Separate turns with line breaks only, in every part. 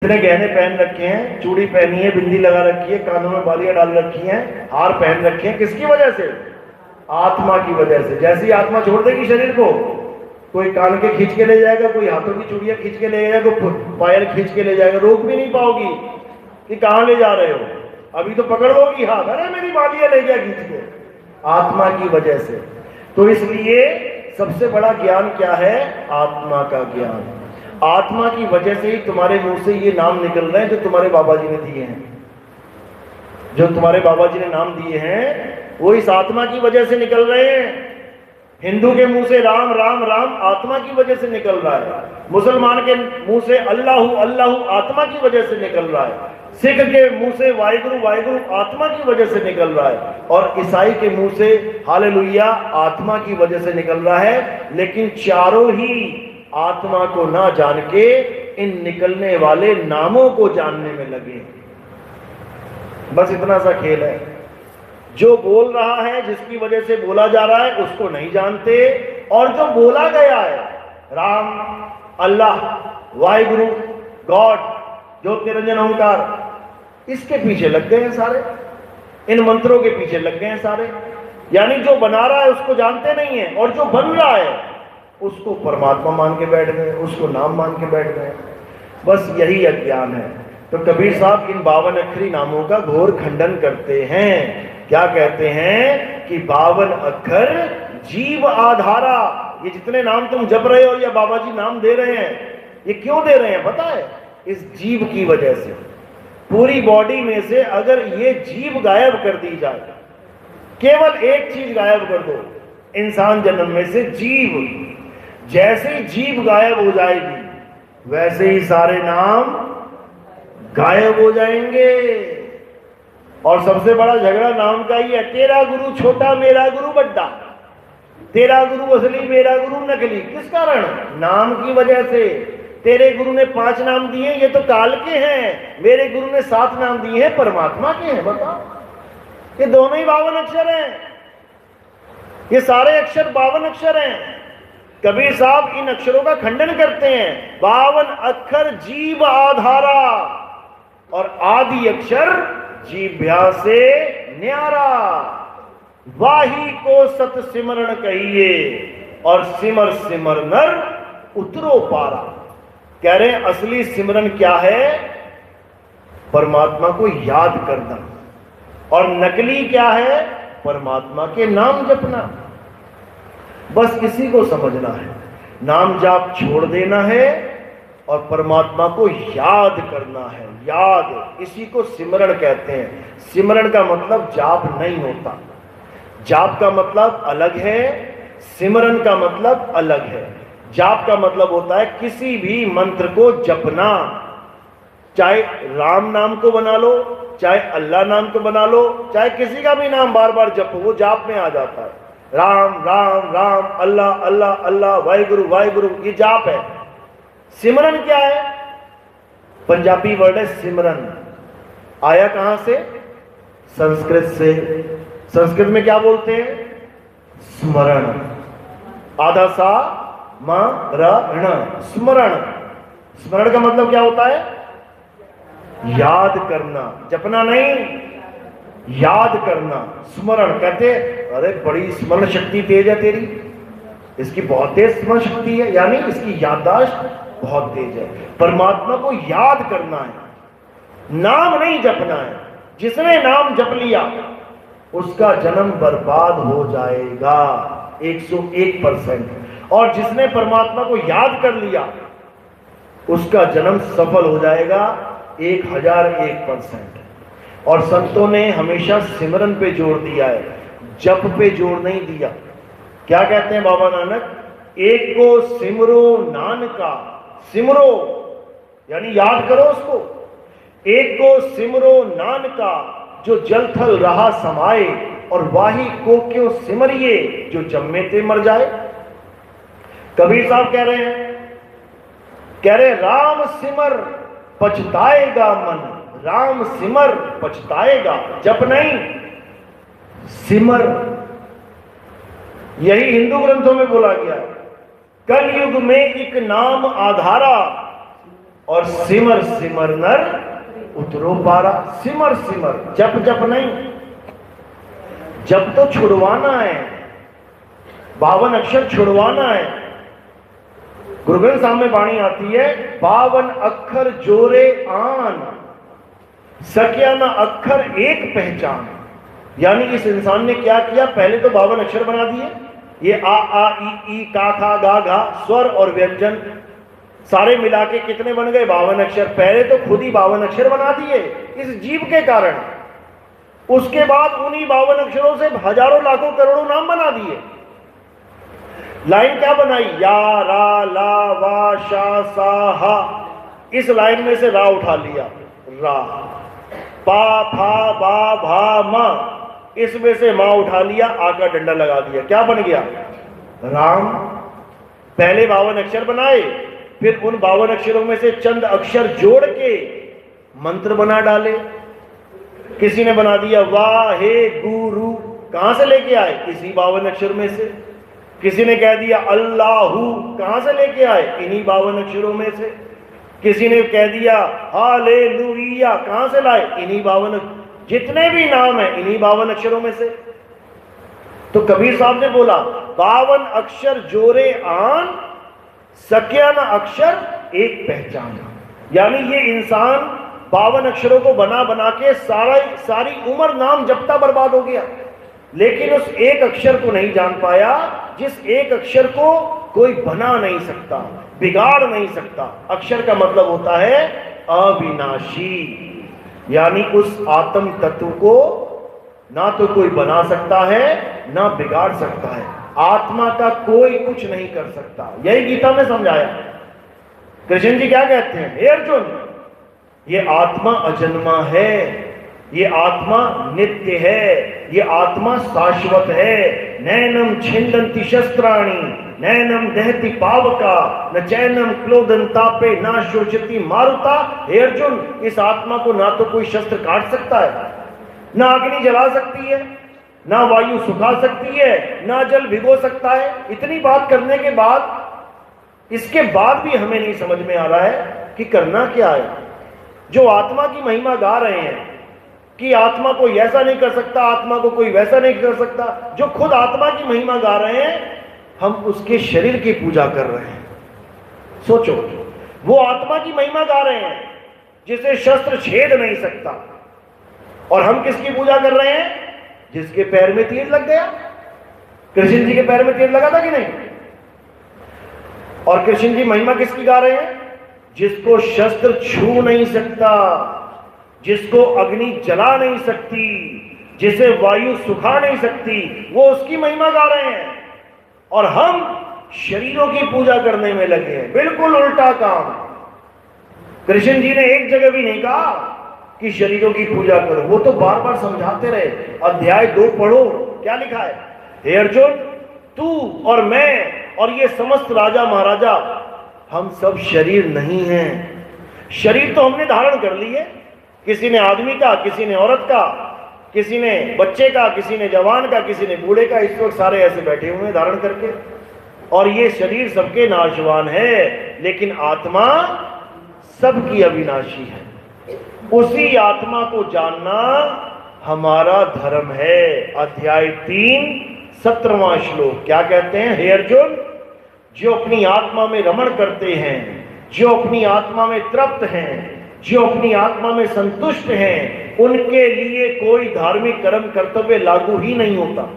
इतने गहने पहन रखे हैं, चूड़ी पहनी है, बिंदी लगा रखी है, कानों में बालियां डाल रखी हैं, हार पहन रखे हैं, किसकी वजह से? आत्मा की वजह से। जैसे ही आत्मा छोड़ देगी शरीर को, कोई कान के खींच के ले जाएगा, कोई हाथों की चूड़ियां खींच के ले जाएगा, कोई पायल खींच के ले जाएगा, रोक भी नहीं पाओगी कि कहां ले जा रहे हो। अभी तो पकड़ लोगी, हाथ, अरे मेरी बालियां ले गया खींच के, आत्मा की वजह से। तो इसलिए सबसे बड़ा ज्ञान क्या है? आत्मा का ज्ञान। आत्मा की वजह से ही तुम्हारे मुंह से ये नाम निकल रहे हैं जो तुम्हारे बाबा जी ने दिए हैं। जो तुम्हारे बाबा जी ने नाम दिए हैं वो इस आत्मा की वजह से निकल रहे हैं। हिंदू के मुंह से राम राम राम आत्मा की वजह से निकल रहा है। मुसलमान के मुंह से अल्लाहु अल्लाहु आत्मा की वजह से निकल रहा है। सिख के मुंह से वाहिगुरु वाहिगुरु आत्मा की वजह से निकल रहा है। और ईसाई के मुंह से हालेलुया आत्मा की वजह से निकल रहा है। लेकिन चारों ही आत्मा को ना जान के इन निकलने वाले नामों को जानने में लगे। बस इतना सा खेल है। जो बोल रहा है, जिसकी वजह से बोला जा रहा है, उसको नहीं जानते, और जो बोला गया है राम, अल्लाह, वाहिगुरु, गॉड, ज्योति निरंजन ओंकार, इसके पीछे लग गए हैं सारे। इन मंत्रों के पीछे लग गए हैं सारे। यानी जो बना रहा है उसको जानते नहीं है, और जो बन रहा है उसको परमात्मा मान के बैठ गए, उसको नाम मान के बैठ गए। बस यही अज्ञान है। तो कबीर साहब इन 52 अक्षरी नामों का घोर खंडन करते हैं। क्या कहते हैं कि 52 अक्षर जीव आधारा। ये जितने नाम तुम जप रहे हो या बाबा जी नाम दे रहे हैं, ये क्यों दे रहे हैं पता है? इस जीव की वजह से। पूरी बॉडी में से अगर ये जीव गायब कर दी जाए, केवल एक चीज गायब कर दो इंसान जन्म में से, जीव, जैसे ही जीव गायब हो जाएगी वैसे ही सारे नाम गायब हो जाएंगे। और सबसे बड़ा झगड़ा नाम का ही है। तेरा गुरु छोटा, मेरा गुरु बड्डा। तेरा गुरु असली, मेरा गुरु नकली। किस कारण? नाम की वजह से। तेरे गुरु ने 5 नाम दिए, ये तो काल के हैं। मेरे गुरु ने 7 नाम दिए हैं, परमात्मा के हैं। बताओ, ये दोनों ही 52 अक्षर हैं। ये सारे अक्षर 52 अक्षर हैं। कबीर साहब इन अक्षरों का खंडन करते हैं। 52 अक्षर जीव आधारा, और आदि अक्षर जीभ्या से न्यारा। वाही को सत सिमरण कहिए, और सिमर सिमर नर उतरो पारा। कह रहे हैं असली सिमरन क्या है? परमात्मा को याद करना। और नकली क्या है? परमात्मा के नाम जपना। बस इसी को समझना है। नाम जाप छोड़ देना है और परमात्मा को याद करना है। याद, इसी को सिमरण कहते हैं। सिमरण का मतलब जाप नहीं होता। जाप का मतलब अलग है, सिमरन का मतलब अलग है। जाप का मतलब होता है किसी भी मंत्र को जपना। चाहे राम नाम को बना लो, चाहे अल्लाह नाम को बना लो, चाहे किसी का भी नाम बार बार जपो, वो जाप में आ जाता है। राम राम राम, अल्लाह अल्लाह अल्लाह, वाहिगुरु वाहिगुरु, ये जाप है। सिमरन क्या है? पंजाबी वर्ड है सिमरन। आया कहां से? संस्कृत से। संस्कृत में क्या बोलते हैं? स्मरण। आधा सा मरण, स्मरण। स्मरण का मतलब क्या होता है? याद करना, जपना नहीं, याद करना। स्मरण कहते, अरे बड़ी स्मरण शक्ति तेज है तेरी, इसकी बहुत तेज स्मरण शक्ति है, यानी इसकी याददाश्त बहुत तेज है। परमात्मा को याद करना है, नाम नहीं जपना है। जिसने नाम जप लिया उसका जन्म बर्बाद हो जाएगा 101%। और जिसने परमात्मा को याद कर लिया उसका जन्म सफल हो जाएगा 1001%। और संतों ने हमेशा सिमरन पे जोर दिया है, जप पे जोर नहीं दिया। क्या कहते हैं बाबा नानक? एक को सिमरो नानका। सिमरो यानी याद करो उसको। एक को सिमरो नानका, जो जल थल रहा समाए, और वाही को क्यों सिमरिए, जो जम्मे ते मर जाए। कबीर साहब कह रहे हैं, कह रहे राम सिमर पछताएगा मन, राम सिमर पछताएगा। जप नहीं, सिमर। यही हिंदू ग्रंथों में बोला गया। कलयुग में एक नाम आधारा, और सिमर सिमर नर उतरो पारा। सिमर सिमर, जप जप नहीं, जप तो छुड़वाना है, 52 अक्षर छुड़वाना है। गुरु ग्रंथ साहब में वाणी आती है 52 अक्षर जोरे आन, सकिया ना अक्षर एक पहचान। यानी इस इंसान ने क्या किया, पहले तो 52 अक्षर बना दिए, ये आ ई का खा गा घा स्वर और व्यंजन सारे मिला के कितने बन गए, 52 अक्षर। पहले तो खुद ही 52 अक्षर बना दिए इस जीव के कारण। उसके बाद उन्हीं 52 अक्षरों से हजारों लाखों करोड़ों नाम बना दिए। लाइन क्या बनाई, या रा ला वा शा सा हा, इस लाइन में से रा उठा लिया, रा। पा फा बा भा मा, इसमें से मां उठा लिया, आ का डंडा लगा दिया, क्या बन गया, राम। पहले 52 अक्षर बनाए, फिर उन 52 अक्षरों में से चंद अक्षर जोड़ के मंत्र बना डाले। किसी ने बना दिया वाहे गुरु, कहां से लेके आए, इसी 52 अक्षर में से। किसी ने कह दिया अल्लाहू, कहां से लेके आए, इन्हीं 52 अक्षरों में से। किसी ने कह दिया हालेलुया, कहां से लाए, इन्हीं 52, जितने भी नाम है इन्हीं 52 अक्षरों में से। तो कबीर साहब ने बोला 52 अक्षर जोरे आन, सकिया ना अक्षर एक पहचान। यानी ये इंसान 52 अक्षरों को बना बना के सारी उम्र नाम जपता बर्बाद हो गया, लेकिन उस एक अक्षर को नहीं जान पाया, जिस एक अक्षर को कोई बना नहीं सकता, बिगाड़ नहीं सकता। अक्षर का मतलब होता है अविनाशी, यानी उस आत्म तत्व को ना तो कोई बना सकता है ना बिगाड़ सकता है। आत्मा का कोई कुछ नहीं कर सकता, यही गीता में समझाया। कृष्ण जी क्या कहते हैं, हे अर्जुन, ये आत्मा अजन्मा है, ये आत्मा नित्य है, ये आत्मा शाश्वत है। नैनम छिंदन्ति शस्त्राणि नैनम दहति पावका न चैनम क्लोदन तापे ना शोचति मारुता। हे अर्जुन, इस आत्मा को ना तो कोई शस्त्र काट सकता है, ना अग्नि जला सकती है, ना वायु सुखा सकती है, ना जल भिगो सकता है। इतनी बात करने के बाद, इसके बाद भी हमें नहीं समझ में आ रहा है कि करना क्या है। जो आत्मा की महिमा गा रहे हैं कि आत्मा कोई ऐसा नहीं कर सकता, आत्मा को कोई वैसा नहीं कर सकता, जो खुद आत्मा की महिमा गा रहे हैं, हम उसके शरीर की पूजा कर रहे हैं। सोचो, वो आत्मा की महिमा गा रहे हैं जिसे शस्त्र छेद नहीं सकता, और हम किसकी पूजा कर रहे हैं, जिसके पैर में तीर लग गया। कृष्ण जी के पैर में तीर लगा था कि नहीं? और कृष्ण जी महिमा किसकी गा रहे हैं, जिसको शस्त्र छू नहीं सकता, जिसको अग्नि जला नहीं सकती, जिसे वायु सुखा नहीं सकती, वो उसकी महिमा गा रहे हैं। और हम शरीरों की पूजा करने में लगे हैं, बिल्कुल उल्टा काम। कृष्ण जी ने एक जगह भी नहीं कहा कि शरीरों की पूजा करो, वो तो बार बार समझाते रहे। अध्याय 2 पढ़ो, क्या लिखा है, हे अर्जुन, तू और मैं और ये समस्त राजा महाराजा, हम सब शरीर नहीं हैं। शरीर तो हमने धारण कर लिए, किसी ने आदमी का, किसी ने औरत का, किसी ने बच्चे का, किसी ने जवान का, किसी ने बूढ़े का। इस वक्त सारे ऐसे बैठे हुए हैं धारण करके, और ये शरीर सबके नाशवान है, लेकिन आत्मा सबकी अविनाशी है। उसी आत्मा को जानना हमारा धर्म है। अध्याय 3 17वां श्लोक क्या कहते हैं, हे अर्जुन, जो अपनी आत्मा में रमण करते हैं, जो अपनी आत्मा में तृप्त हैं, जो अपनी आत्मा में संतुष्ट हैं, उनके लिए कोई धार्मिक कर्म कर्तव्य लागू ही नहीं होता।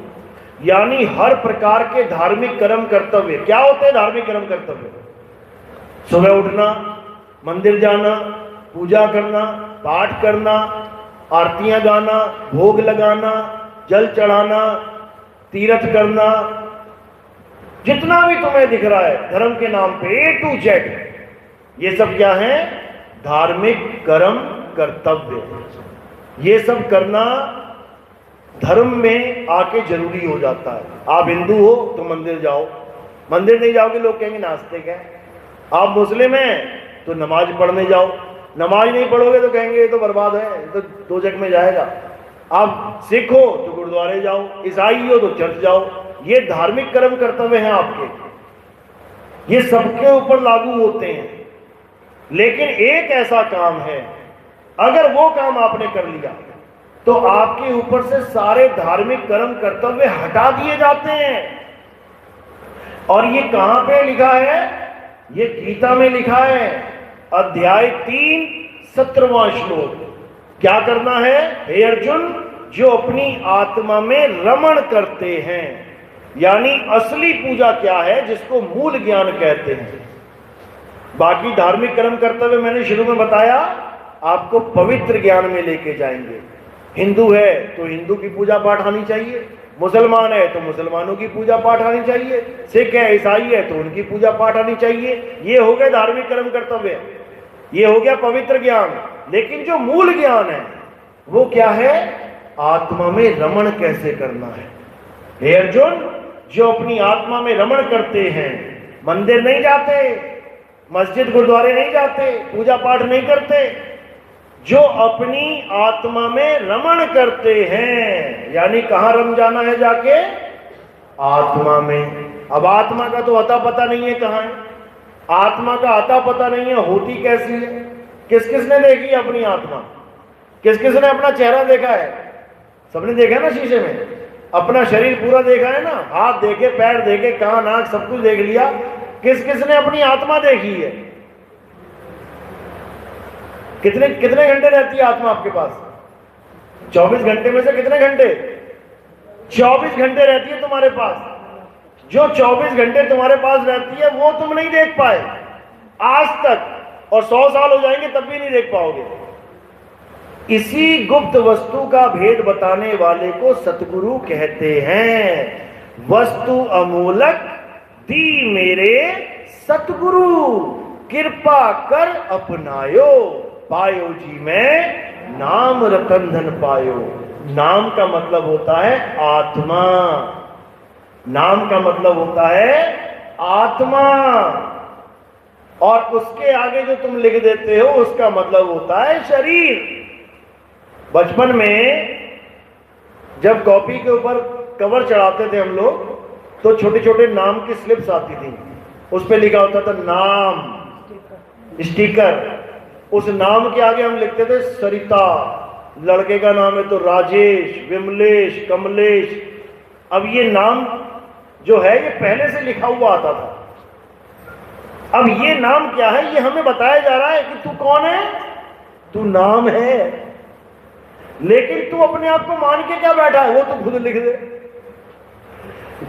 यानी हर प्रकार के धार्मिक कर्म कर्तव्य क्या होते हैं, धार्मिक कर्म कर्तव्य, सुबह उठना, मंदिर जाना, पूजा करना, पाठ करना, आरतियां गाना, भोग लगाना, जल चढ़ाना, तीर्थ करना, जितना भी तुम्हें दिख रहा है धर्म के नाम पे A to Z, ये सब क्या है, धार्मिक कर्म कर्तव्य। ये सब करना धर्म में आके जरूरी हो जाता है। आप हिंदू हो तो मंदिर जाओ, मंदिर नहीं जाओगे लोग कहेंगे नास्तिक है। आप मुस्लिम हैं तो नमाज पढ़ने जाओ, नमाज नहीं पढ़ोगे तो कहेंगे ये तो बर्बाद है, तो दोजख में जाएगा। आप सिख हो तो गुरुद्वारे जाओ, ईसाई हो तो चर्च जाओ। ये धार्मिक कर्म कर्तव्य हैं आपके, ये सबके ऊपर लागू होते हैं। लेकिन एक ऐसा काम है, अगर वो काम आपने कर लिया तो आपके ऊपर से सारे धार्मिक कर्म कर्तव्य हटा दिए जाते हैं। और ये कहां पे लिखा है? ये गीता में लिखा है, अध्याय 3 17वां श्लोक। क्या करना है? हे अर्जुन, जो अपनी आत्मा में रमण करते हैं, यानी असली पूजा क्या है, जिसको मूल ज्ञान कहते हैं। बाकी धार्मिक कर्म कर्तव्य मैंने शुरू में बताया, आपको पवित्र ज्ञान में लेके जाएंगे। हिंदू है तो हिंदू की पूजा पाठ आनी चाहिए, मुसलमान है तो मुसलमानों की पूजा पाठ आनी चाहिए, सिख है ईसाई है तो उनकी पूजा पाठ आनी चाहिए। ये हो गए धार्मिक कर्म कर्तव्य, ये हो गया पवित्र ज्ञान। लेकिन जो मूल ज्ञान है वो क्या है? आत्मा में रमण कैसे करना है। हे अर्जुन, जो अपनी आत्मा में रमण करते हैं, मंदिर नहीं जाते, मस्जिद गुरुद्वारे नहीं जाते, पूजा पाठ नहीं करते, जो अपनी आत्मा में रमण करते हैं, यानी कहां रम जाना है जाके? आत्मा में। अब आत्मा का तो अता पता नहीं है कहां है, आत्मा का अता पता नहीं है, होती कैसी है? किस किसने देखी अपनी आत्मा? किस किसने अपना चेहरा देखा है? सबने देखा है ना शीशे में, अपना शरीर पूरा देखा है ना, हाथ देखे, पैर देखे, कान नाक सब कुछ देख लिया। किस किसने अपनी आत्मा देखी है? कितने कितने घंटे रहती है आत्मा आपके पास? 24 घंटे में से कितने घंटे? 24 घंटे रहती है तुम्हारे पास। जो 24 घंटे तुम्हारे पास रहती है वो तुम नहीं देख पाए आज तक, और 100 साल हो जाएंगे तब भी नहीं देख पाओगे। इसी गुप्त वस्तु का भेद बताने वाले को सतगुरु कहते हैं। वस्तु अमूलक दी मेरे सतगुरु, कृपा कर अपनायो, पायो जी मैं नाम रतन धन पायो। नाम का मतलब होता है आत्मा, नाम का मतलब होता है आत्मा, और उसके आगे जो तुम लिख देते हो उसका मतलब होता है शरीर। बचपन में जब कॉपी के ऊपर कवर चढ़ाते थे हम लोग, तो छोटे छोटे नाम की स्लिप्स आती थी, उस पे लिखा होता था नाम, स्टिकर। उस नाम के आगे हम लिखते थे सरिता, लड़के का नाम है तो राजेश, विमलेश, कमलेश। अब ये नाम जो है ये पहले से लिखा हुआ आता था। अब ये नाम क्या है, ये हमें बताया जा रहा है कि तू कौन है? तू नाम है। लेकिन तू अपने आप को मान के क्या बैठा है? वो तो खुद लिख दे।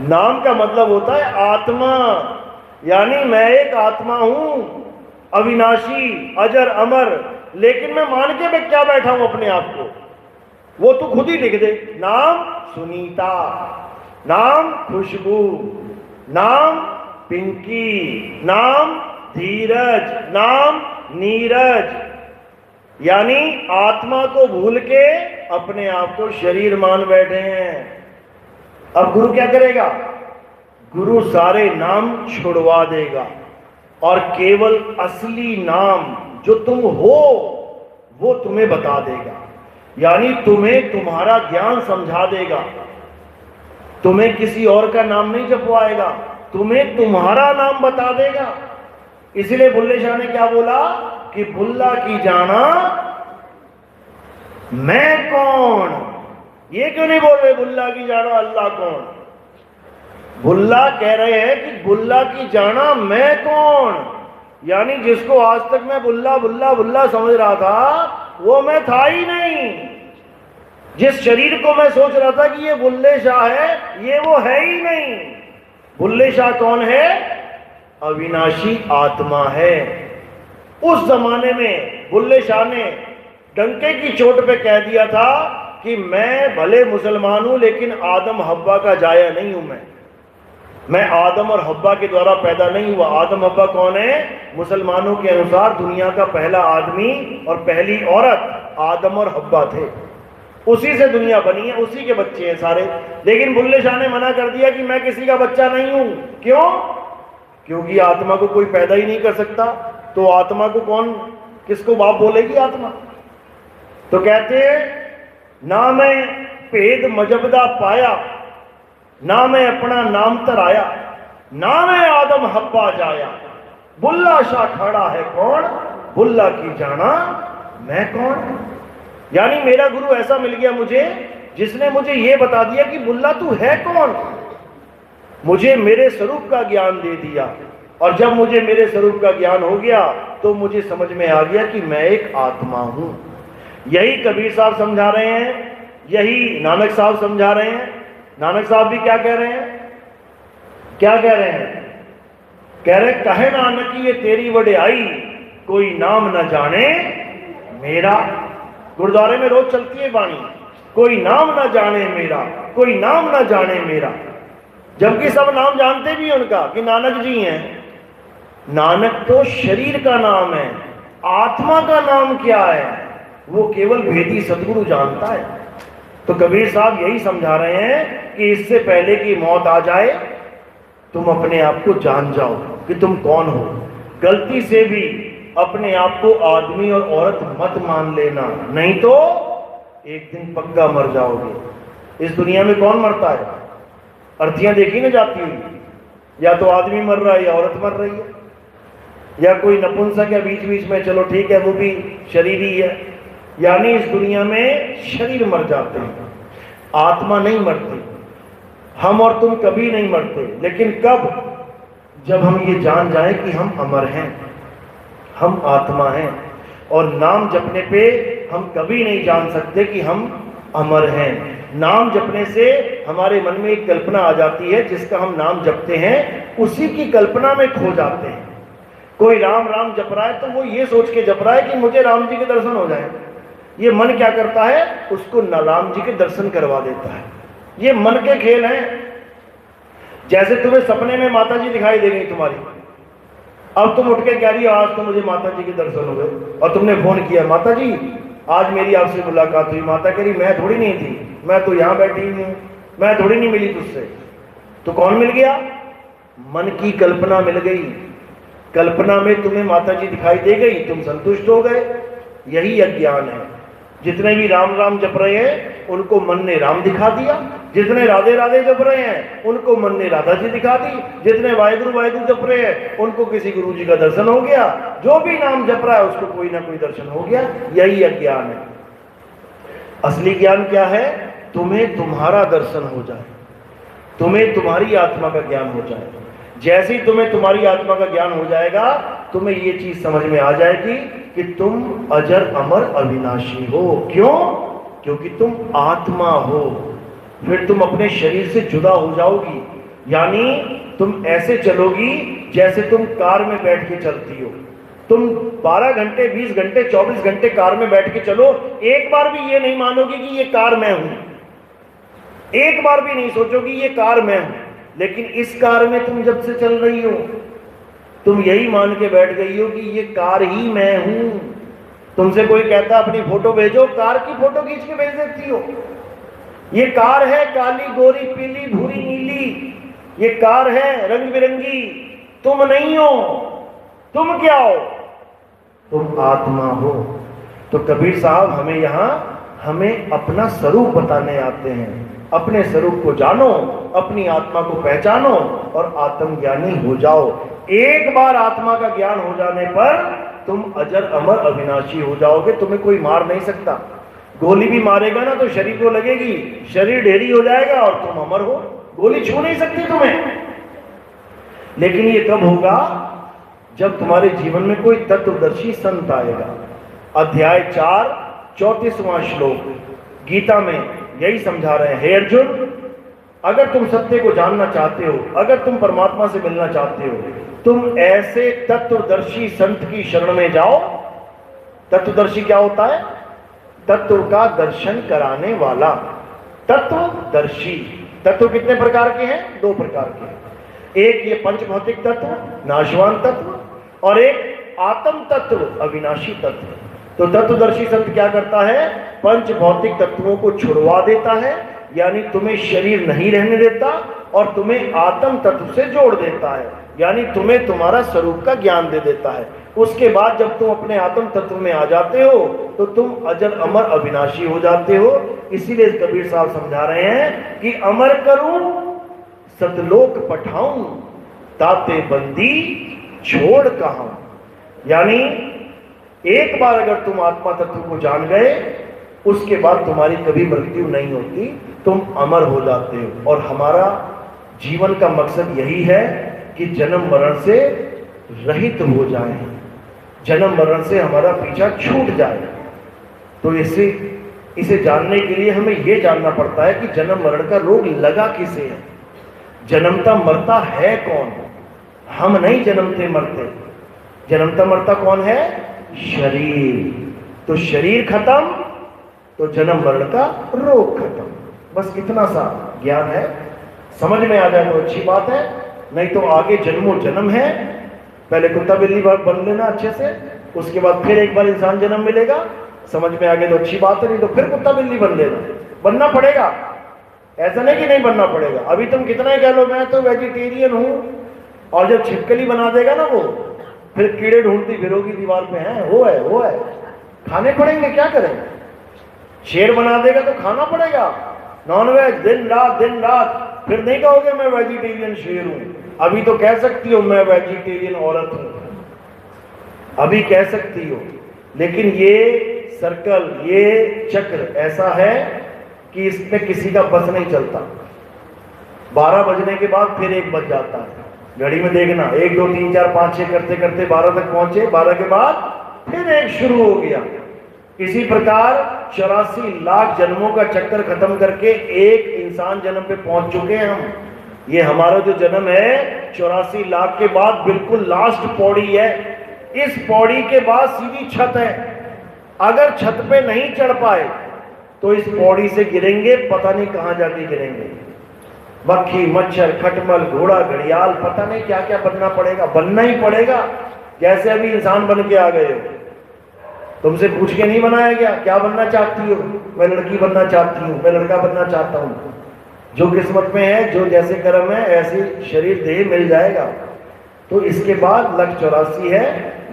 नाम का मतलब होता है आत्मा, यानी मैं एक आत्मा हूं, अविनाशी, अजर, अमर। लेकिन मैं मान के मैं क्या बैठा हूं अपने आप को? वो तू खुद ही लिख दे। नाम सुनीता, नाम खुशबू, नाम पिंकी, नाम धीरज, नाम नीरज। यानी आत्मा को भूल के अपने आप को शरीर मान बैठे हैं। अब गुरु क्या करेगा? गुरु सारे नाम छुड़वा देगा और केवल असली नाम जो तुम हो वो तुम्हें बता देगा, यानी तुम्हें तुम्हारा ज्ञान समझा देगा। तुम्हें किसी और का नाम नहीं जपवाएगा, तुम्हें तुम्हारा नाम बता देगा। इसलिए बुल्ले शाह ने क्या बोला कि बुल्ला की जाना मैं कौन। ये क्यों नहीं बोल रहे बुल्ला की जाना अल्लाह कौन? बुल्ला कह रहे हैं कि बुल्ला की जाना मैं कौन, यानी जिसको आज तक मैं बुल्ला बुल्ला बुल्ला समझ रहा था वो मैं था ही नहीं। जिस शरीर को मैं सोच रहा था कि ये बुल्ले शाह है, ये वो है ही नहीं। बुल्ले शाह कौन है? अविनाशी आत्मा है। उस जमाने में बुल्ले शाह ने डंके की चोट पे कह दिया था कि मैं भले मुसलमान हूं लेकिन आदम हब्बा का जाया नहीं हूं। मैं आदम और हब्बा के द्वारा पैदा नहीं हुआ। आदम हब्बा कौन है? मुसलमानों के अनुसार दुनिया का पहला आदमी और पहली औरत आदम और हब्बा थे, उसी से दुनिया बनी है, उसी के बच्चे हैं सारे। लेकिन बुल्ले शाह ने मना कर दिया कि मैं किसी का बच्चा नहीं हूं। क्यों? क्योंकि आत्मा को कोई पैदा ही नहीं कर सकता, तो आत्मा को कौन, किसको बाप बोलेगी आत्मा? तो कहते हैं ना मैं भेद मजबदा पाया, ना मैं अपना नाम तराया, ना मैं आदम हब्बा जाया, बुल्ला शाह खड़ा है कौन? बुल्ला की जाना मैं कौन। यानी मेरा गुरु ऐसा मिल गया मुझे जिसने मुझे यह बता दिया कि बुल्ला तू है कौन, मुझे मेरे स्वरूप का ज्ञान दे दिया। और जब मुझे मेरे स्वरूप का ज्ञान हो गया तो मुझे समझ में आ गया कि मैं एक आत्मा हूं। यही कबीर साहब समझा रहे हैं, यही नानक साहब समझा रहे हैं। नानक साहब भी क्या कह रहे हैं, क्या कह रहे हैं, कह रहे कहे नानक ये तेरी वड्याई, कोई नाम न जाने मेरा। गुरुद्वारे में रोज चलती है वाणी, कोई नाम न जाने मेरा, कोई नाम न जाने मेरा। जबकि सब नाम जानते भी उनका कि नानक जी हैं। नानक तो शरीर का नाम है, आत्मा का नाम क्या है वो केवल भेदी सतगुरु जानता है। तो कबीर साहब यही समझा रहे हैं कि इससे पहले कि मौत आ जाए तुम अपने आप को जान जाओ कि तुम कौन हो। गलती से भी अपने आप को आदमी और औरत मत मान लेना, नहीं तो एक दिन पक्का मर जाओगे। इस दुनिया में कौन मरता है, अर्थियां देखी ना जाती हुई, या तो आदमी मर रहा है या औरत मर रही है, या कोई नपुंसक है बीच बीच में, चलो ठीक है वो भी शरीर ही है। यानी इस दुनिया में शरीर मर जाते हैं, आत्मा नहीं मरती। हम और तुम कभी नहीं मरते, लेकिन कब, जब हम ये जान जाएं कि हम अमर हैं, हम आत्मा हैं। और नाम जपने पे हम कभी नहीं जान सकते कि हम अमर हैं। नाम जपने से हमारे मन में एक कल्पना आ जाती है, जिसका हम नाम जपते हैं उसी की कल्पना में खो जाते हैं। कोई राम राम जप रहा है तो वो ये सोच के जप रहा है कि मुझे राम जी के दर्शन हो जाए। ये मन क्या करता है, उसको न राम जी के दर्शन करवा देता है। ये मन के खेल हैं। जैसे तुम्हें सपने में माता जी दिखाई दे गई तुम्हारी, अब तुम उठ के कह रही हो आज तो मुझे माता जी के दर्शन हो गए, और तुमने फोन किया माता जी आज मेरी आपसे मुलाकात हुई। माता कह रही मैं थोड़ी नहीं थी, मैं तो यहां बैठी हुई हूं, मैं थोड़ी नहीं मिली तुझसे। तो कौन मिल गया, मन की कल्पना मिल गई। कल्पना में तुम्हें माता जी दिखाई दे गई, तुम संतुष्ट हो गए। यही अज्ञान है। जितने भी राम राम जप रहे हैं उनको मन ने राम दिखा दिया, जितने राधे राधे जप रहे हैं उनको मन ने राधा जी दिखा दी, जितने वाहिगुरु वाहिगुरु जप रहे हैं उनको किसी गुरु जी का दर्शन हो गया। जो भी नाम जप रहा है उसको कोई ना कोई दर्शन हो गया। यही अज्ञान है। असली ज्ञान क्या है, तुम्हें तुम्हारा दर्शन हो जाए, तुम्हें तुम्हारी आत्मा का ज्ञान हो जाए। जैसे ही तुम्हें तुम्हारी आत्मा का ज्ञान हो जाएगा तुम्हें ये चीज समझ में आ जाएगी कि तुम अजर अमर अविनाशी हो। क्यों? क्योंकि तुम आत्मा हो। फिर तुम अपने शरीर से जुदा हो जाओगी। यानी तुम ऐसे चलोगी जैसे तुम कार में बैठ के चलती हो। तुम 12 घंटे 20 घंटे 24 घंटे कार में बैठ के चलो, एक बार भी ये नहीं मानोगी कि ये कार मैं हूं, एक बार भी नहीं सोचोगी ये कार मैं हूं। लेकिन इस कार में तुम जब से चल रही हो तुम यही मान के बैठ गई हो कि ये कार ही मैं हूं। तुमसे कोई कहता अपनी फोटो भेजो, कार की फोटो खींच के भेज देती हो। ये कार है काली गोरी पीली भूरी नीली, ये कार है रंग बिरंगी। तुम नहीं हो। तुम क्या हो? तुम आत्मा हो। तो कबीर साहब हमें अपना स्वरूप बताने आते हैं। अपने स्वरूप को जानो, अपनी आत्मा को पहचानो और आत्मज्ञानी हो जाओ। एक बार आत्मा का ज्ञान हो जाने पर तुम अजर अमर अविनाशी हो जाओगे। तुम्हें कोई मार नहीं सकता। गोली भी मारेगा ना तो शरीर को लगेगी, शरीर ढेरी हो जाएगा और तुम अमर हो। गोली छू नहीं सकती तुम्हें। लेकिन ये कब होगा? जब तुम्हारे जीवन में कोई तत्वदर्शी संत आएगा। अध्याय 4 34वां श्लोक गीता में यही समझा रहे हैं। हे अर्जुन, अगर तुम सत्य को जानना चाहते हो, अगर तुम परमात्मा से मिलना चाहते हो, तुम ऐसे तत्वदर्शी संत की शरण में जाओ। तत्वदर्शी क्या होता है? तत्व का दर्शन कराने वाला तत्वदर्शी। तत्व कितने प्रकार के हैं? 2 प्रकार के हैं। एक ये पंच भौतिक तत्व, नाशवान तत्व, और एक आत्म तत्व, अविनाशी तत्व। तो तत्वदर्शी संत क्या करता है? पंच भौतिक तत्वों को छुड़वा देता है, यानी तुम्हें शरीर नहीं रहने देता और तुम्हें आत्म तत्व से जोड़ देता है, यानी तुम्हें तुम्हारा स्वरूप का ज्ञान दे देता है। उसके बाद जब तुम अपने आत्म तत्व में आ जाते हो तो तुम अजर अमर अविनाशी हो जाते हो। इसीलिए कबीर साहब समझा रहे हैं कि अमर करूं सतलोक पठाऊं, ताते बंदी छोड़ कहां। यानी एक बार अगर तुम आत्मा तत्व को जान गए, उसके बाद तुम्हारी कभी मृत्यु नहीं होती, तुम अमर हो जाते हो। और हमारा जीवन का मकसद यही है कि जन्म मरण से रहित हो जाए, जन्म मरण से हमारा पीछा छूट जाए। तो इसे जानने के लिए हमें यह जानना पड़ता है कि जन्म मरण का रोग लगा किसे है, जन्मता मरता है कौन। हम नहीं जन्मते मरते, जन्मता मरता कौन है? शरीर। तो शरीर खत्म तो जन्म मरण का रोग खत्म। बस इतना सा ज्ञान है, समझ में आ जाए तो अच्छी बात है, नहीं तो आगे जन्मों जन्म है। पहले कुत्ता बिल्ली बन लेना अच्छे से, उसके बाद फिर एक बार इंसान जन्म मिलेगा, समझ में आ गए तो अच्छी बात है, नहीं तो फिर कुत्ता बिल्ली बन लेना। बनना पड़ेगा, ऐसा नहीं कि नहीं बनना पड़ेगा। अभी तुम कितना ही कह लो मैं तो वेजिटेरियन हूं, और जब छिपकली बना देगा ना वो, फिर कीड़े ढूंढती फिरोगी दीवार पे, हैं वो है, खाने पड़ेंगे, क्या करें। शेर बना देगा तो खाना पड़ेगा, नॉनवेज दिन रात, फिर नहीं कहोगे मैं वेजिटेरियन शेर हूं। अभी तो कह सकती हो मैं वेजिटेरियन औरत हूं, अभी कह सकती हो। लेकिन ये सर्कल, ये चक्र ऐसा है कि इसमें किसी का बस नहीं चलता। 12 बजने के बाद फिर 1 बज जाता है, घड़ी में देखना 1 2 3 4 5 6 करते करते 12 तक पहुंचे, 12 के बाद फिर 1 शुरू हो गया। इसी प्रकार 84 लाख जन्मों का चक्कर खत्म करके एक इंसान जन्म पे पहुंच चुके हैं हम। ये हमारा जो जन्म है 84 लाख के बाद बिल्कुल लास्ट पौड़ी है। इस पौड़ी के बाद सीधी छत है। अगर छत पे नहीं चढ़ पाए तो इस पौड़ी से गिरेंगे, पता नहीं कहां जाके गिरेंगे। मक्खी, मच्छर, खटमल, घोड़ा, घड़ियाल, पता नहीं क्या क्या बनना पड़ेगा, बनना ही पड़ेगा। जैसे अभी इंसान बन के आ गए हो, तुमसे पूछ के नहीं बनाया गया क्या बनना चाहती हो? मैं लड़की बनना चाहती हूँ, मैं लड़का बनना चाहता हूँ। जो किस्मत में है, जो जैसे कर्म है, ऐसी शरीर देह मिल जाएगा। तो इसके बाद लक्ष्य 84 है।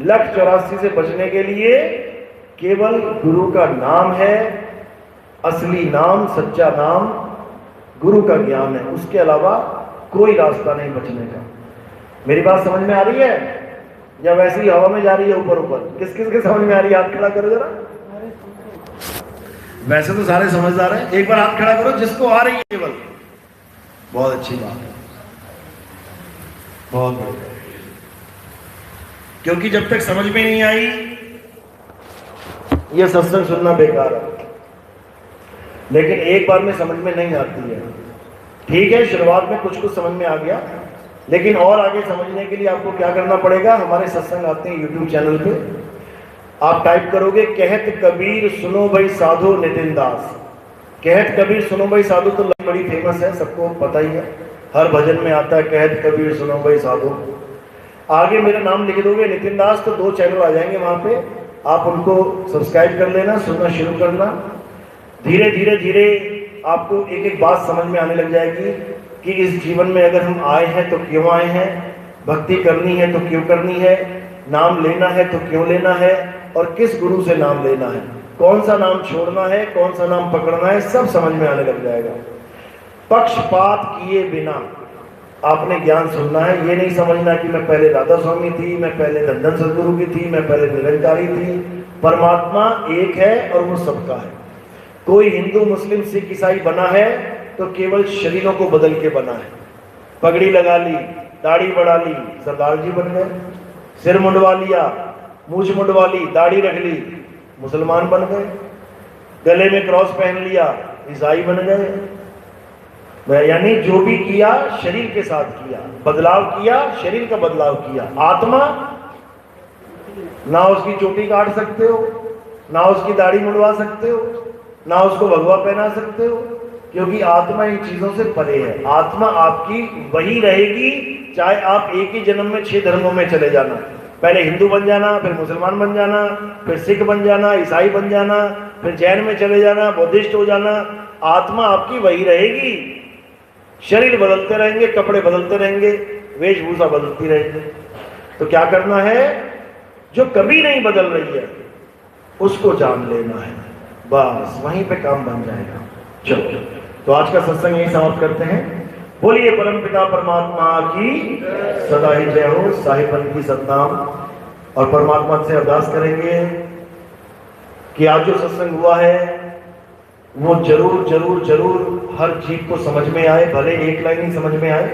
लक्ष्य 84 से बचने के लिए केवल गुरु का नाम है, असली नाम, सच्चा नाम, गुरु का ज्ञान है। उसके अलावा कोई रास्ता नहीं बचने का। मेरी बात समझ में आ रही है या वैसे ही हवा में जा रही है ऊपर ऊपर? किस किस के समझ में आ रही है? हाथ खड़ा करो जरा। वैसे तो सारे समझदार हैं, एक बार हाथ खड़ा करो जिसको आ रही है केवल। बहुत अच्छी बात है, बहुत बढ़िया। क्योंकि जब तक समझ में नहीं आई ये सत्संग सुनना बेकार है। लेकिन एक बार में समझ में नहीं आती है। ठीक है, शुरुआत में कुछ समझ में आ गया, लेकिन और आगे समझने के लिए आपको क्या करना पड़ेगा? हमारे सत्संग आते हैं YouTube चैनल पे, आप टाइप करोगे कहत कबीर सुनो भाई साधु नितिन दास। कहत कबीर सुनो भाई साधु तो बड़ी फेमस है, सबको पता ही है, हर भजन में आता है कहत कबीर सुनो भाई साधु। आगे मेरा नाम लिख दोगे नितिन दास तो 2 चैनल आ जाएंगे वहां पे, आप उनको सब्सक्राइब कर लेना, सुनना शुरू करना। धीरे धीरे धीरे आपको एक एक बात समझ में आने लग जाएगी कि इस जीवन में अगर हम आए हैं तो क्यों आए हैं, भक्ति करनी है तो क्यों करनी है, नाम लेना है तो क्यों लेना है, और किस गुरु से नाम लेना है, कौन सा नाम छोड़ना है, कौन सा नाम पकड़ना है, सब समझ में आने लग जाएगा। पक्षपात किए बिना आपने ज्ञान सुनना है। ये नहीं समझना कि मैं पहले राधा स्वामी थी, मैं पहले धन सदगुरु की थी, मैं पहले निरंकारी थी। परमात्मा एक है और वो सबका है। कोई हिंदू, मुस्लिम, सिख, ईसाई बना है तो केवल शरीरों को बदल के बना है। पगड़ी लगा ली, दाढ़ी बढ़ा ली, सरदार जी बन गए। सिर मुंडवा लिया, मूछ मुंडवा ली, दाढ़ी रख ली, मुसलमान बन गए। गले में क्रॉस पहन लिया, ईसाई बन गए। यानी जो भी किया शरीर के साथ किया, बदलाव किया, शरीर का बदलाव किया। आत्मा ना उसकी चोटी काट सकते हो, ना उसकी दाढ़ी मुंडवा सकते हो, ना उसको भगवा पहना सकते हो, क्योंकि आत्मा इन चीजों से परे है। आत्मा आपकी वही रहेगी, चाहे आप एक ही जन्म में 6 धर्मों में चले जाना, पहले हिंदू बन जाना, फिर मुसलमान बन जाना, फिर सिख बन जाना, ईसाई बन जाना, फिर जैन में चले जाना, बुद्धिस्ट हो जाना, आत्मा आपकी वही रहेगी। शरीर बदलते रहेंगे, कपड़े बदलते रहेंगे, वेशभूषा बदलती रहेगी। तो क्या करना है? जो कभी नहीं बदल रही है उसको जान लेना है, बस वहीं पे काम बन जाएगा। चलो, तो आज का सत्संग यही समाप्त करते हैं। बोलिए परमपिता परमात्मा की सदा ही जय हो। साहिबन की सतनाम। और परमात्मा से अरदास करेंगे कि आज जो सत्संग हुआ है वो जरूर जरूर जरूर हर जीव को समझ में आए, भले एक लाइन ही समझ में आए,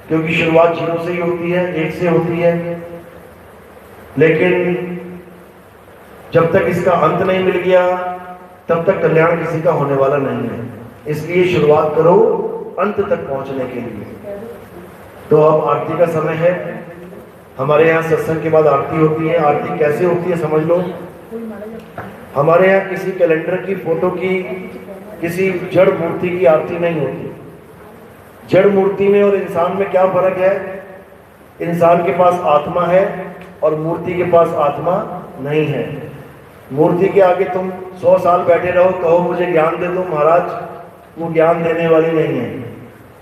क्योंकि शुरुआत जीरो से ही होती है, एक से होती है, लेकिन जब तक इसका अंत नहीं मिल गया तब तक कल्याण किसी का होने वाला नहीं है। इसलिए शुरुआत करो अंत तक पहुंचने के लिए। तो अब आरती का समय है। हमारे यहाँ सत्संग के बाद आरती होती है। आरती कैसे होती है समझ लो। हमारे यहाँ किसी कैलेंडर की, फोटो की, किसी जड़ मूर्ति की आरती नहीं होती। जड़ मूर्ति में और इंसान में क्या फर्क है? इंसान के पास आत्मा है और मूर्ति के पास आत्मा नहीं है। मूर्ति के आगे तुम 100 साल बैठे रहो, कहो मुझे ज्ञान दे दो महाराज, वो ज्ञान देने वाली नहीं है।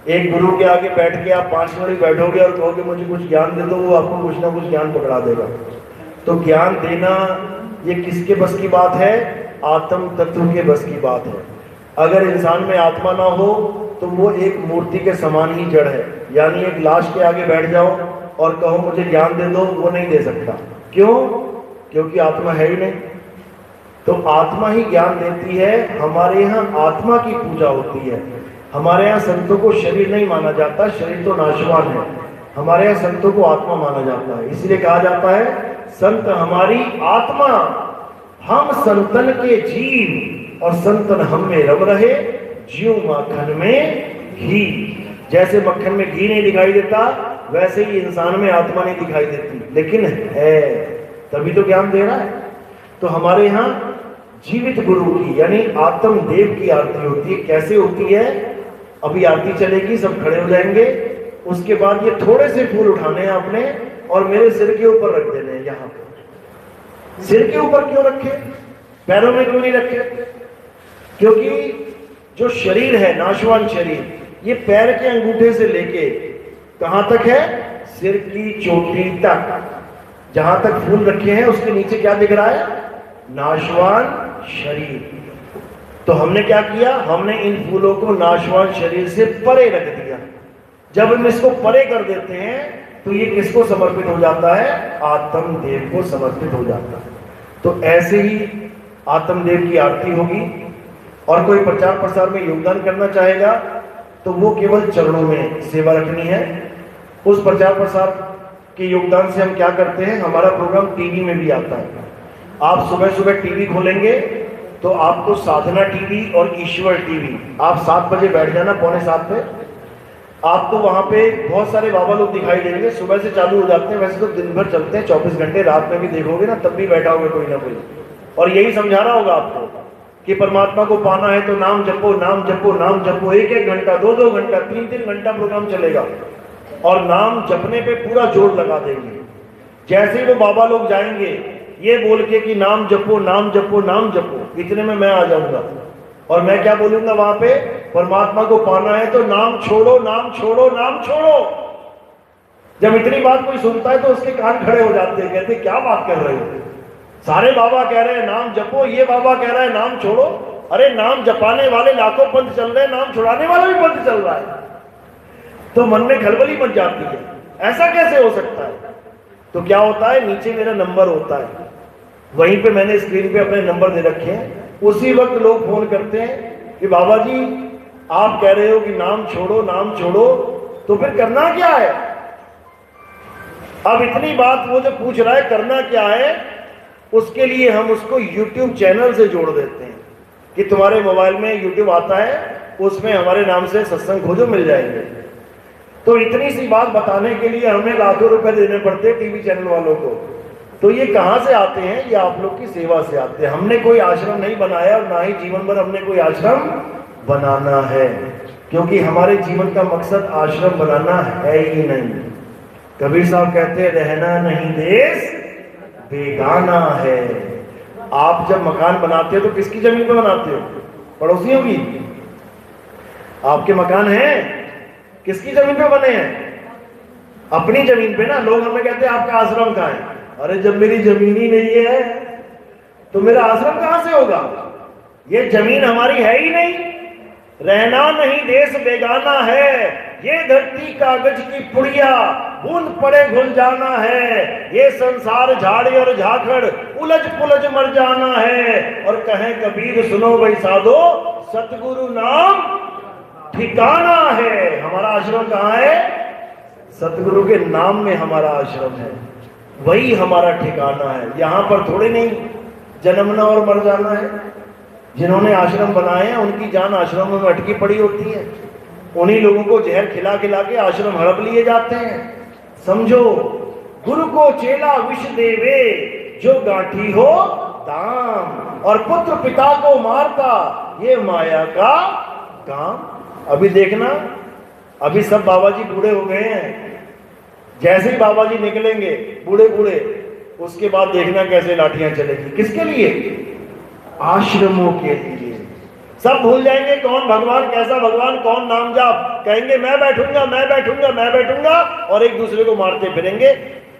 एक गुरु के आगे बैठ के आप 5 मिनट बैठोगे और कहोगे मुझे कुछ ज्ञान दे दो, वो आपको कुछ ना कुछ ज्ञान पकड़ा देगा। तो ज्ञान देना ये किसके बस की बात है? आत्म तत्व के बस की बात है। अगर इंसान में आत्मा ना हो तो वो एक मूर्ति के समान ही जड़ है। यानी एक लाश के आगे बैठ जाओ और कहो मुझे ज्ञान दे दो, वो नहीं दे सकता। क्यों? क्योंकि आत्मा है ही नहीं। तो आत्मा ही ज्ञान देती है। हमारे यहाँ आत्मा की पूजा होती है। हमारे यहाँ संतों को शरीर नहीं माना जाता, शरीर तो नाशवान है। हमारे यहाँ संतों को आत्मा माना जाता है। इसलिए कहा जाता है संत हमारी आत्मा, हम संतन के जीव और संतन हम में रम रहे, जीव माखन में घी। जैसे मक्खन में घी नहीं दिखाई देता वैसे ही इंसान में आत्मा नहीं दिखाई देती, लेकिन है, तभी तो ज्ञान दे रहा है। तो हमारे यहाँ जीवित गुरु की यानी आत्म देव की आरती होती है। कैसे होती है? अभी आरती चलेगी, सब खड़े हो जाएंगे। उसके बाद ये थोड़े से फूल उठाने हैं आपने और मेरे सिर के ऊपर रख देने हैं। यहाँ पे सिर के ऊपर क्यों रखे, पैरों में क्यों नहीं रखे? क्योंकि जो शरीर है, नाशवान शरीर, ये पैर के अंगूठे से लेके कहां तक है? सिर की चोटी तक। जहां तक फूल रखे हैं उसके नीचे क्या दिख रहा है? नाशवान शरीर। तो हमने क्या किया? हमने इन फूलों को नाशवान शरीर से परे रख दिया। जब हम इसको परे कर देते हैं तो ये किसको समर्पित हो जाता है? आत्म देव को समर्पित हो जाता है। तो ऐसे ही आत्म देव की आरती होगी। और कोई प्रचार प्रसार में योगदान करना चाहेगा तो वो केवल चरणों में सेवा रखनी है। उस प्रचार प्रसार के योगदान से हम क्या करते हैं? हमारा प्रोग्राम टीवी में भी आता है। आप सुबह सुबह टीवी खोलेंगे तो आपको साधना टीवी और ईश्वर टीवी, आप 7 बजे बैठ जाना, 6:45 पे आपको वहां पे बहुत सारे बाबा लोग दिखाई देंगे। सुबह से चालू हो जाते हैं, वैसे तो दिन भर चलते हैं 24 घंटे, रात में भी देखोगे ना तब भी बैठा होगा कोई ना कोई, और यही समझा रहा होगा आपको कि परमात्मा को पाना है तो नाम जपो, नाम जपो, नाम जपो। 1-1 घंटा, 2-2 घंटा, 3-3 घंटा प्रोग्राम चलेगा और नाम जपने पे पूरा जोर लगा देंगे। जैसे ही वो बाबा लोग जाएंगे ये बोल के कि नाम जपो, नाम जपो, नाम जपो, इतने में मैं आ जाऊंगा और मैं क्या बोलूंगा वहां पे? परमात्मा को पाना है तो नाम छोड़ो, नाम छोड़ो, नाम छोड़ो। जब इतनी बात कोई सुनता है तो उसके कान खड़े हो जाते हैं, कहते क्या बात कर रहे हो? सारे बाबा कह रहे हैं नाम जपो, ये बाबा कह रहा है नाम छोड़ो। अरे नाम जपाने वाले लाखों पंथ चल रहे हैं, नाम छुड़ाने वाला भी पंथ चल रहा है। तो मन में खलबली मच जाती है, ऐसा कैसे हो सकता है? तो क्या होता है? नीचे मेरा नंबर होता है, वहीं पे मैंने स्क्रीन पे अपने नंबर दे रखे हैं। उसी वक्त लोग फोन करते हैं कि बाबा जी आप कह रहे हो कि नाम छोड़ो, नाम छोड़ो, तो फिर करना क्या है? अब इतनी बात वो जो पूछ रहा है करना क्या है, उसके लिए हम उसको YouTube चैनल से जोड़ देते हैं कि तुम्हारे मोबाइल में YouTube आता है, उसमें हमारे नाम से सत्संग खोजो, मिल जाएंगे। तो इतनी सी बात बताने के लिए हमें लाखों रुपए देने पड़ते हैं टीवी चैनल वालों को। तो ये कहां से आते हैं? ये आप लोग की सेवा से आते हैं। हमने कोई आश्रम नहीं बनाया और ना ही जीवन भर हमने कोई आश्रम बनाना है, क्योंकि हमारे जीवन का मकसद आश्रम बनाना है ही नहीं। कबीर साहब कहते हैं रहना नहीं देश बेगाना है। आप जब मकान बनाते हो तो किसकी जमीन पे बनाते हो? पड़ोसियों की। आपके मकान हैं किसकी जमीन पे बने हैं? अपनी जमीन पे ना। लोग हमें कहते हैं आपका आश्रम कहाँ है? अरे जब मेरी जमीन ही नहीं है तो मेरा आश्रम कहां से होगा? ये जमीन हमारी है ही नहीं, रहना नहीं देश बेगाना है, ये धरती कागज की पुड़िया, बूंद पड़े घुल जाना है, ये संसार झाड़ी और झाखड़, उलझ पुलझ मर जाना है। और कहें कबीर सुनो भाई साधो, सतगुरु नाम ठिकाना है। हमारा आश्रम कहाँ है? सतगुरु के नाम में हमारा आश्रम है, वही हमारा ठिकाना है। यहां पर थोड़े नहीं जन्मना और मर जाना है। जिन्होंने आश्रम बनाए हैं उनकी जान आश्रमों में अटकी पड़ी होती है। उन्हीं लोगों को जहर खिला खिला के आश्रम हड़प लिए जाते हैं। समझो, गुरु को चेला विष देवे, जो गांठी हो दाम, और पुत्र पिता को मारता, ये माया का काम। अभी देखना, अभी सब बाबा जी बूढ़े हो गए हैं। जैसे ही बाबा जी निकलेंगे बूढ़े बूढ़े, उसके बाद देखना कैसे लाठियां चलेगी। किसके लिए? आश्रमों के लिए। सब भूल जाएंगे कौन भगवान, कैसा भगवान, कौन नाम जाप। कहेंगे मैं बैठूंगा, मैं बैठूंगा, मैं बैठूंगा, और एक दूसरे को मारते फिरेंगे।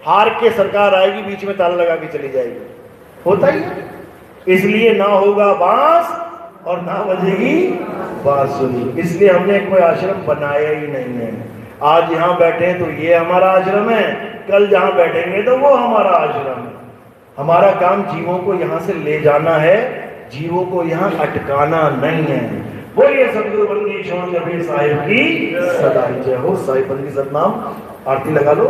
हार के सरकार आएगी, बीच में ताला लगा के चली जाएगी। होता ही है। इसलिए ना होगा बांस और ना बजेगी बांसुरी। इसलिए हमने कोई आश्रम बनाया ही नहीं है। आज यहाँ बैठे तो ये हमारा आश्रम है, कल जहां बैठेंगे तो वो हमारा आश्रम है। हमारा काम जीवों को यहाँ से ले जाना है, जीवों को यहाँ अटकाना नहीं है। बोलिए सतगुरु बंदी छोड़ कबीर साहिब की सदा जय हो। साहिब बंदी सतनाम। आरती लगा लो।